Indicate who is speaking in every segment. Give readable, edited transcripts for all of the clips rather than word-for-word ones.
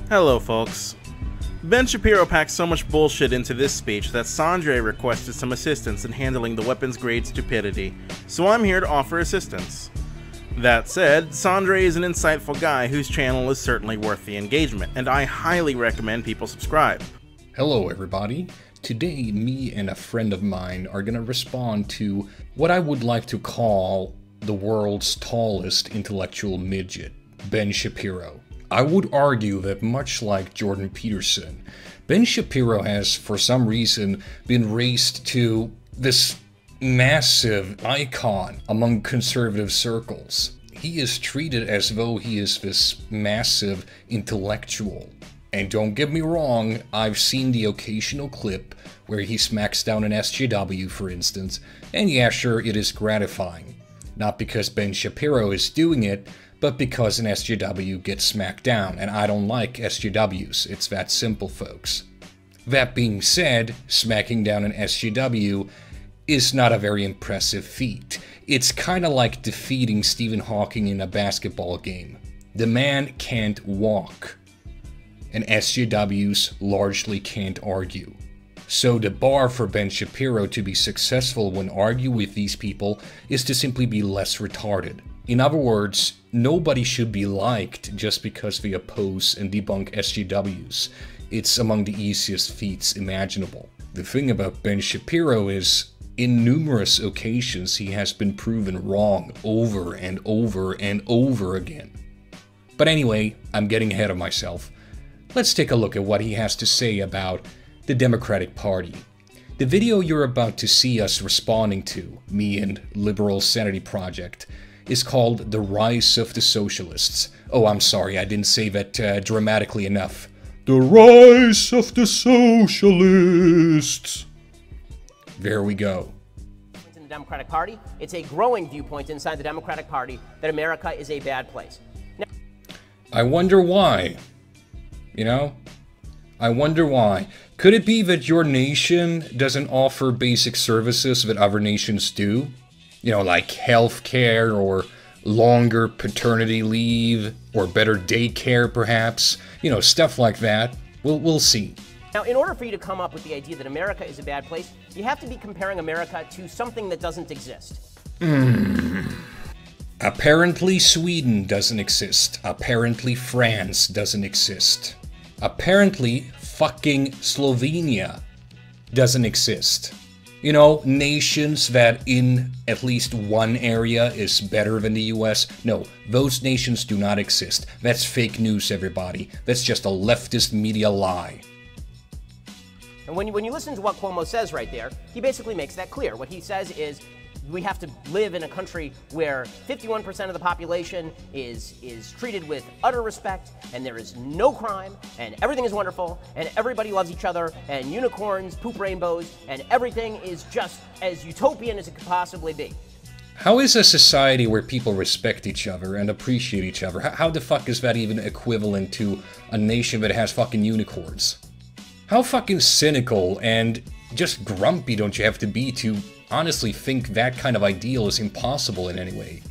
Speaker 1: Hello, folks. Ben Shapiro packed so much bullshit into this speech that Sandre requested some assistance in handling the weapons-grade stupidity, so I'm here to offer assistance. That said, Sandre is an insightful guy whose channel is certainly worth the engagement, and I highly recommend people subscribe.
Speaker 2: Hello everybody. Today, me and a friend of mine are gonna respond to what I would like to call the world's tallest intellectual midget, Ben Shapiro. I would argue that much like Jordan Peterson, Ben Shapiro has, for some reason, been raised to this massive icon among conservative circles. He is treated as though he is this massive intellectual. And don't get me wrong, I've seen the occasional clip where he smacks down an SJW, for instance, and yeah, sure, it is gratifying. Not because Ben Shapiro is doing it, but because an SJW gets smacked down, and I don't like SJWs. It's that simple, folks. That being said, smacking down an SJW is not a very impressive feat. It's kinda like defeating Stephen Hawking in a basketball game. The man can't walk, and SJWs largely can't argue. So the bar for Ben Shapiro to be successful when arguing with these people is to simply be less retarded. In other words, nobody should be liked just because they oppose and debunk SJWs. It's among the easiest feats imaginable. The thing about Ben Shapiro is, in numerous occasions, he has been proven wrong over and over and over again. But anyway, I'm getting ahead of myself. Let's take a look at what he has to say about the Democratic Party. The video you're about to see us responding to, me and Liberal Sanity Project, is called The Rise of the Socialists. Oh, I'm sorry, I didn't say that dramatically enough. The Rise of the Socialists. There we go.
Speaker 3: In the Democratic Party, it's a growing viewpoint inside the Democratic Party that America is a bad place. Now,
Speaker 2: I wonder why. You know? I wonder why. Could it be that your nation doesn't offer basic services that other nations do? You know, like healthcare or longer paternity leave or better daycare, perhaps. You know, stuff like that. We'll see.
Speaker 3: Now, in order for you to come up with the idea that America is a bad place, you have to be comparing America to something that doesn't exist.
Speaker 2: Apparently Sweden doesn't exist. Apparently France doesn't exist. Apparently fucking Slovenia doesn't exist. You know, nations that in at least one area is better than the US. No, those nations do not exist. That's fake news, everybody. That's just a leftist media lie.
Speaker 3: And when you listen to what Cuomo says right there, he basically makes that clear. What he says is we have to live in a country where 51% of the population is treated with utter respect, and there is no crime, and everything is wonderful, and everybody loves each other, and unicorns poop rainbows, and everything is just as utopian as it could possibly be.
Speaker 2: How is a society where people respect each other and appreciate each other, how the fuck is that even equivalent to a nation that has fucking unicorns? How fucking cynical and just grumpy don't you have to be to honestly think that kind of ideal is impossible in any way?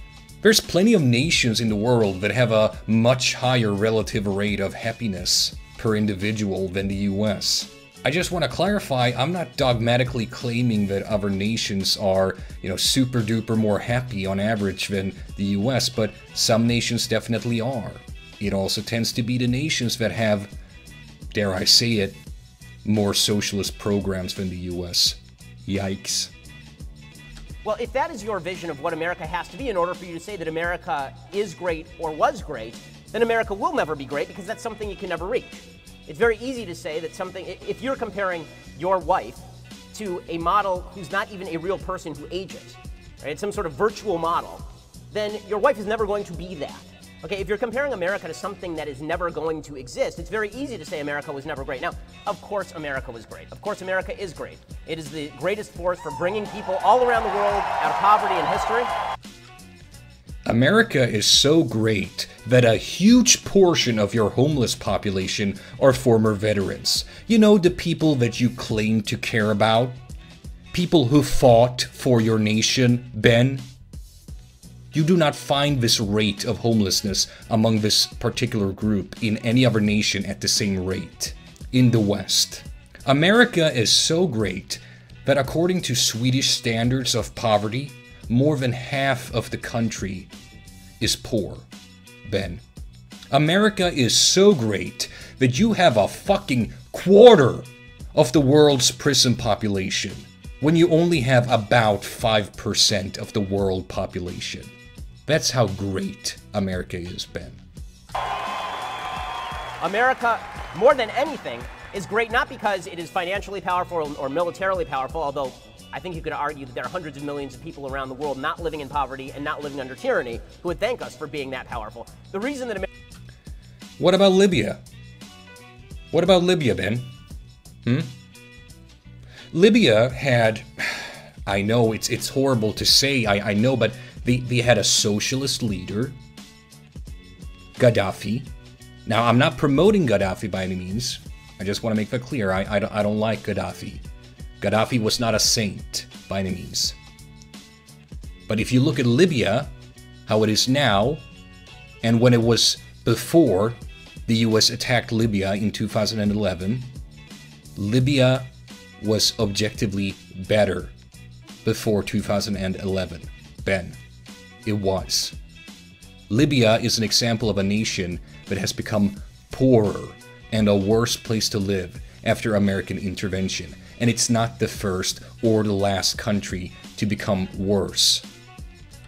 Speaker 2: There's plenty of nations in the world that have a much higher relative rate of happiness per individual than the US. I just want to clarify, I'm not dogmatically claiming that other nations are, you know, super duper more happy on average than the US, but some nations definitely are. It also tends to be the nations that have, dare I say it, more socialist programs than the US. Yikes.
Speaker 3: Well, if that is your vision of what America has to be in order for you to say that America is great or was great, then America will never be great because that's something you can never reach. It's very easy to say that something, if you're comparing your wife to a model who's not even a real person who ages, right? It's some sort of virtual model, then your wife is never going to be that. Okay, if you're comparing America to something that is never going to exist, it's very easy to say America was never great. Now, of course America was great. Of course America is great. It is the greatest force for bringing people all around the world out of poverty and history.
Speaker 2: America is so great that a huge portion of your homeless population are former veterans. You know, the people that you claim to care about? People who fought for your nation, Ben? You do not find this rate of homelessness among this particular group in any other nation at the same rate in the West. America is so great that according to Swedish standards of poverty, more than half of the country is poor. Ben. America is so great that you have a fucking quarter of the world's prison population when you only have about 5% of the world population. That's how great America is, Ben.
Speaker 3: America, more than anything, is great not because it is financially powerful or militarily powerful, although I think you could argue that there are hundreds of millions of people around the world not living in poverty and not living under tyranny who would thank us for being that powerful. The reason that
Speaker 2: What about Libya? What about Libya, Ben? Libya had, I know it's horrible to say, I know, but they had a socialist leader, Gaddafi. Now, I'm not promoting Gaddafi by any means. I just want to make that clear. I don't like Gaddafi. Gaddafi was not a saint by any means. But if you look at Libya, how it is now, and when it was before the US attacked Libya in 2011, Libya was objectively better before 2011. Ben, it was. Libya is an example of a nation that has become poorer and a worse place to live after American intervention. And it's not the first or the last country to become worse.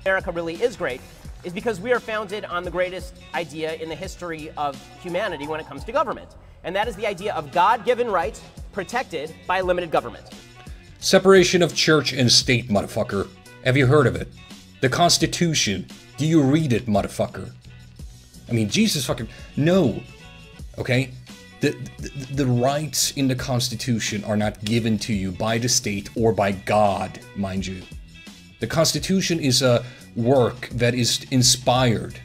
Speaker 3: America really is great is because we are founded on the greatest idea in the history of humanity when it comes to government. And that is the idea of God-given rights protected by limited government.
Speaker 2: Separation of church and state, motherfucker. Have you heard of it? The Constitution. Do you read it, motherfucker? I mean, Jesus fucking... No. Okay? The rights in the Constitution are not given to you by the state or by God, mind you. The Constitution is a work that is inspired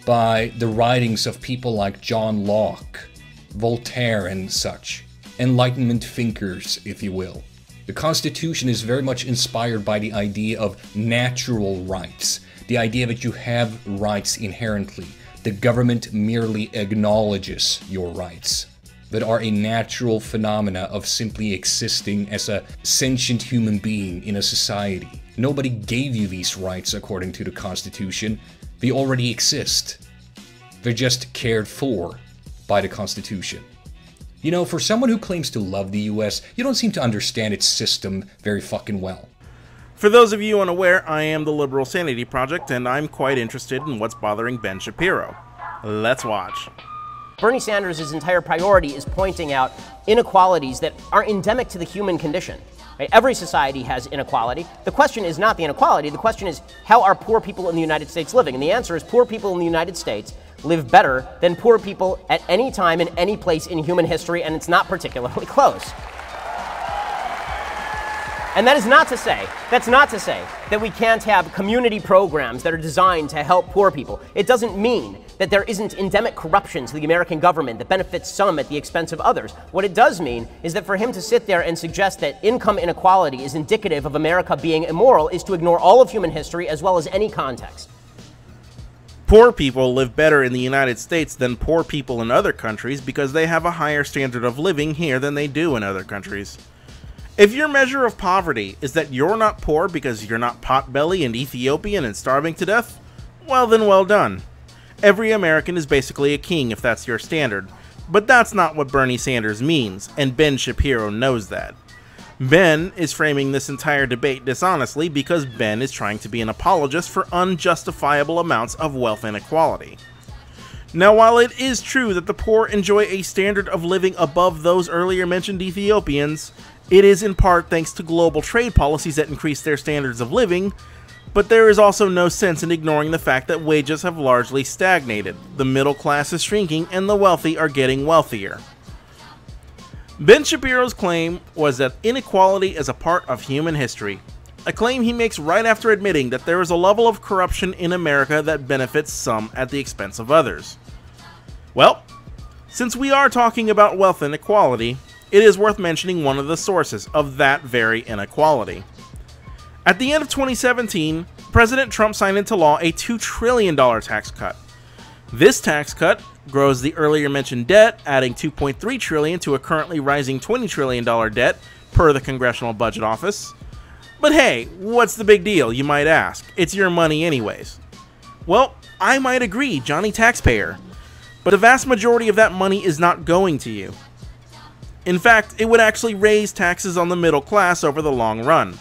Speaker 2: by the writings of people like John Locke, Voltaire and such. Enlightenment thinkers, if you will. The Constitution is very much inspired by the idea of natural rights. The idea that you have rights inherently. The government merely acknowledges your rights. That are a natural phenomena of simply existing as a sentient human being in a society. Nobody gave you these rights according to the Constitution. They already exist. They're just cared for by the Constitution. You know, for someone who claims to love the US, you don't seem to understand its system very fucking well.
Speaker 1: For those of you unaware, I am the liberal Sanity Project, and I'm quite interested in what's bothering Ben Shapiro. Let's watch.
Speaker 3: Bernie Sanders' entire priority is pointing out inequalities that are endemic to the human condition. Right? Every society has inequality. The question is not the inequality. The question is, how are poor people in the United States living? And the answer is poor people in the United States live better than poor people at any time in any place in human history, and it's not particularly close. And that's not to say that we can't have community programs that are designed to help poor people. It doesn't mean that there isn't endemic corruption to the American government that benefits some at the expense of others. What it does mean is that for him to sit there and suggest that income inequality is indicative of America being immoral is to ignore all of human history as well as any context.
Speaker 1: Poor people live better in the United States than poor people in other countries because they have a higher standard of living here than they do in other countries. If your measure of poverty is that you're not poor because you're not potbelly and Ethiopian and starving to death, well then well done. Every American is basically a king if that's your standard, but that's not what Bernie Sanders means, and Ben Shapiro knows that. Ben is framing this entire debate dishonestly because Ben is trying to be an apologist for unjustifiable amounts of wealth inequality. Now, while it is true that the poor enjoy a standard of living above those earlier mentioned Ethiopians, it is in part thanks to global trade policies that increase their standards of living, but there is also no sense in ignoring the fact that wages have largely stagnated, the middle class is shrinking, and the wealthy are getting wealthier. Ben Shapiro's claim was that inequality is a part of human history, a claim he makes right after admitting that there is a level of corruption in America that benefits some at the expense of others. Well, since we are talking about wealth inequality, it is worth mentioning one of the sources of that very inequality. At the end of 2017, President Trump signed into law a $2 trillion tax cut. This tax cut grows the earlier mentioned debt, adding $2.3 trillion to a currently rising $20 trillion debt, per the Congressional Budget Office. But hey, what's the big deal, you might ask? It's your money anyways. Well, I might agree, Johnny Taxpayer. But the vast majority of that money is not going to you. In fact, it would actually raise taxes on the middle class over the long run.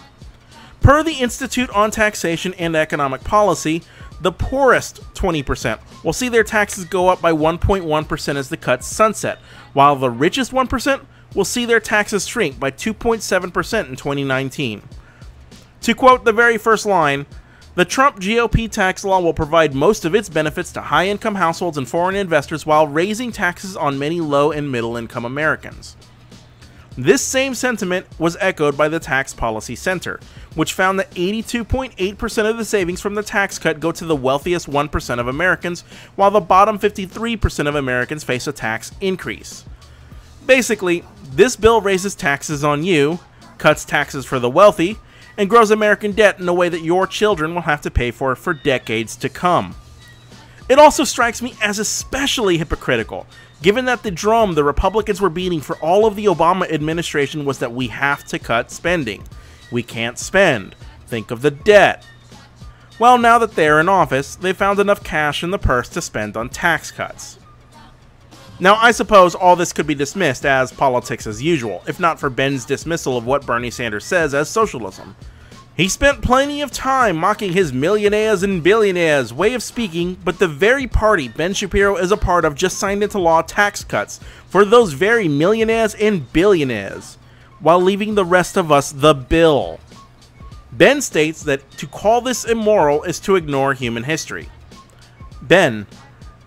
Speaker 1: Per the Institute on Taxation and Economic Policy, the poorest 20% will see their taxes go up by 1.1% as the cuts sunset, while the richest 1% will see their taxes shrink by 2.7% in 2019. To quote the very first line, the Trump GOP tax law will provide most of its benefits to high-income households and foreign investors while raising taxes on many low- and middle-income Americans. This same sentiment was echoed by the Tax Policy Center, which found that 82.8% of the savings from the tax cut go to the wealthiest 1% of Americans, while the bottom 53% of Americans face a tax increase. Basically, this bill raises taxes on you, cuts taxes for the wealthy, and grows American debt in a way that your children will have to pay for decades to come. It also strikes me as especially hypocritical, given that the drum the Republicans were beating for all of the Obama administration was that we have to cut spending. We can't spend. Think of the debt. Well, now that they're in office, they found enough cash in the purse to spend on tax cuts. Now, I suppose all this could be dismissed as politics as usual, if not for Ben's dismissal of what Bernie Sanders says as socialism. He spent plenty of time mocking his millionaires and billionaires way of speaking, but the very party Ben Shapiro is a part of just signed into law tax cuts for those very millionaires and billionaires, while leaving the rest of us the bill. Ben states that to call this immoral is to ignore human history. Ben,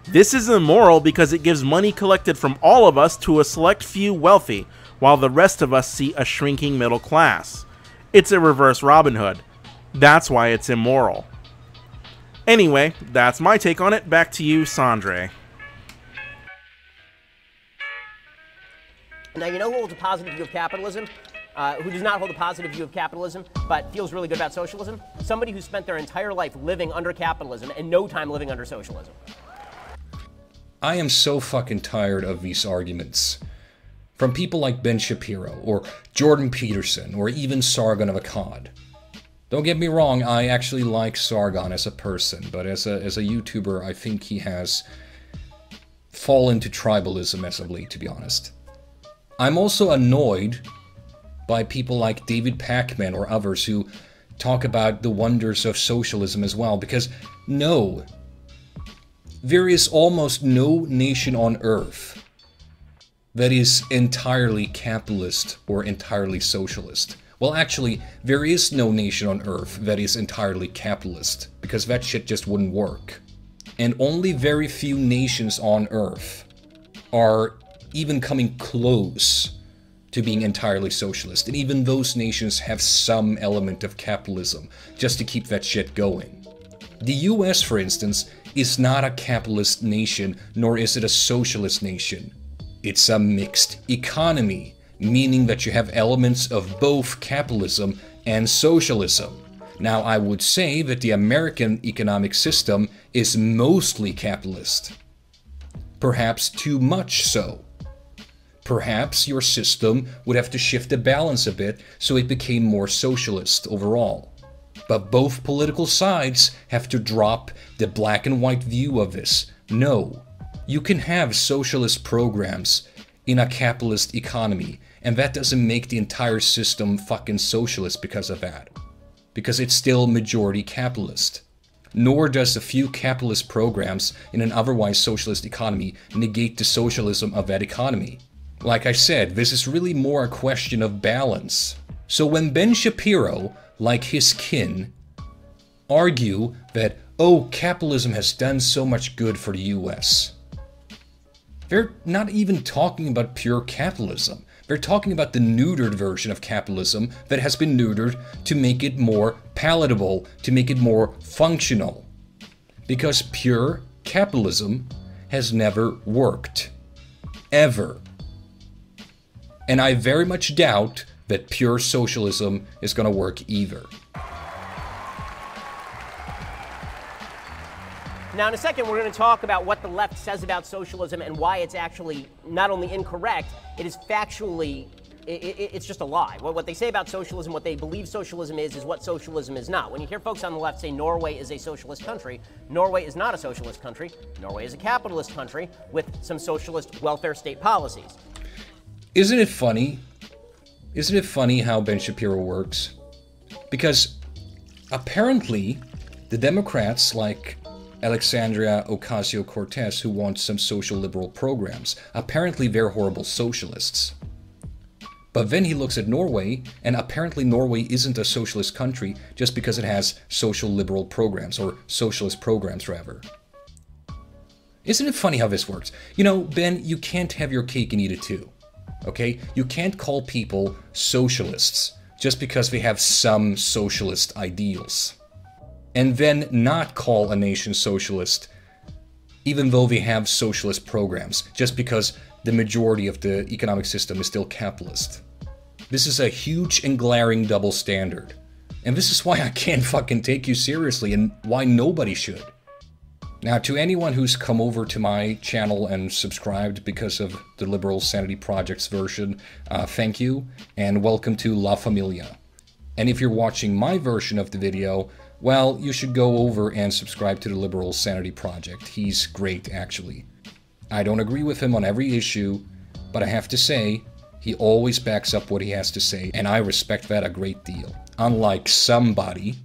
Speaker 1: this is immoral because it gives money collected from all of us to a select few wealthy, while the rest of us see a shrinking middle class. It's a reverse Robin Hood. That's why it's immoral. Anyway, that's my take on it. Back to you, Sandre.
Speaker 3: Now, you know who holds a positive view of capitalism? Who does not hold a positive view of capitalism, but feels really good about socialism? Somebody who spent their entire life living under capitalism and no time living under socialism.
Speaker 2: I am so fucking tired of these arguments. From people like Ben Shapiro, or Jordan Peterson, or even Sargon of Akkad. Don't get me wrong, I actually like Sargon as a person, but as a YouTuber, I think he has fallen to tribalism as of late, to be honest. I'm also annoyed by people like David Pakman or others who talk about the wonders of socialism as well, because no, there is almost no nation on earth that is entirely capitalist or entirely socialist. Well, actually, there is no nation on earth that is entirely capitalist, because that shit just wouldn't work. And only very few nations on earth are even coming close to being entirely socialist. And even those nations have some element of capitalism, just to keep that shit going. The US, for instance, is not a capitalist nation, nor is it a socialist nation. It's a mixed economy, meaning that you have elements of both capitalism and socialism. Now, I would say that the American economic system is mostly capitalist. Perhaps too much so. Perhaps your system would have to shift the balance a bit so it became more socialist overall. But both political sides have to drop the black and white view of this. No. You can have socialist programs in a capitalist economy, and that doesn't make the entire system fucking socialist because of that. Because it's still majority capitalist. Nor does a few capitalist programs in an otherwise socialist economy negate the socialism of that economy. Like I said, this is really more a question of balance. So when Ben Shapiro, like his kin, argue that, oh, capitalism has done so much good for the US, they're not even talking about pure capitalism. They're talking about the neutered version of capitalism that has been neutered to make it more palatable, to make it more functional. Because pure capitalism has never worked. Ever. And I very much doubt that pure socialism is going to work either.
Speaker 3: Now, in a second, we're going to talk about what the left says about socialism and why it's actually not only incorrect, it is factually, it's just a lie. What they say about socialism, what they believe socialism is what socialism is not. When you hear folks on the left say Norway is a socialist country, Norway is not a socialist country. Norway is a capitalist country with some socialist welfare state policies.
Speaker 2: Isn't it funny? Isn't it funny how Ben Shapiro works? Because apparently the Democrats, like Alexandria Ocasio-Cortez, who wants some social liberal programs, apparently they're horrible socialists. But then he looks at Norway, and apparently Norway isn't a socialist country just because it has social liberal programs, or socialist programs rather. Isn't it funny how this works? You know, Ben, you can't have your cake and eat it too. Okay? You can't call people socialists just because they have some socialist ideals, and then not call a nation socialist even though they have socialist programs, just because the majority of the economic system is still capitalist. This is a huge and glaring double standard. And this is why I can't fucking take you seriously, and why nobody should. Now, to anyone who's come over to my channel and subscribed because of the Liberal Sanity Project's version, thank you, and welcome to La Familia. And if you're watching my version of the video, well, you should go over and subscribe to the Liberal Sanity Project. He's great, actually. I don't agree with him on every issue, but I have to say, he always backs up what he has to say, and I respect that a great deal. Unlike somebody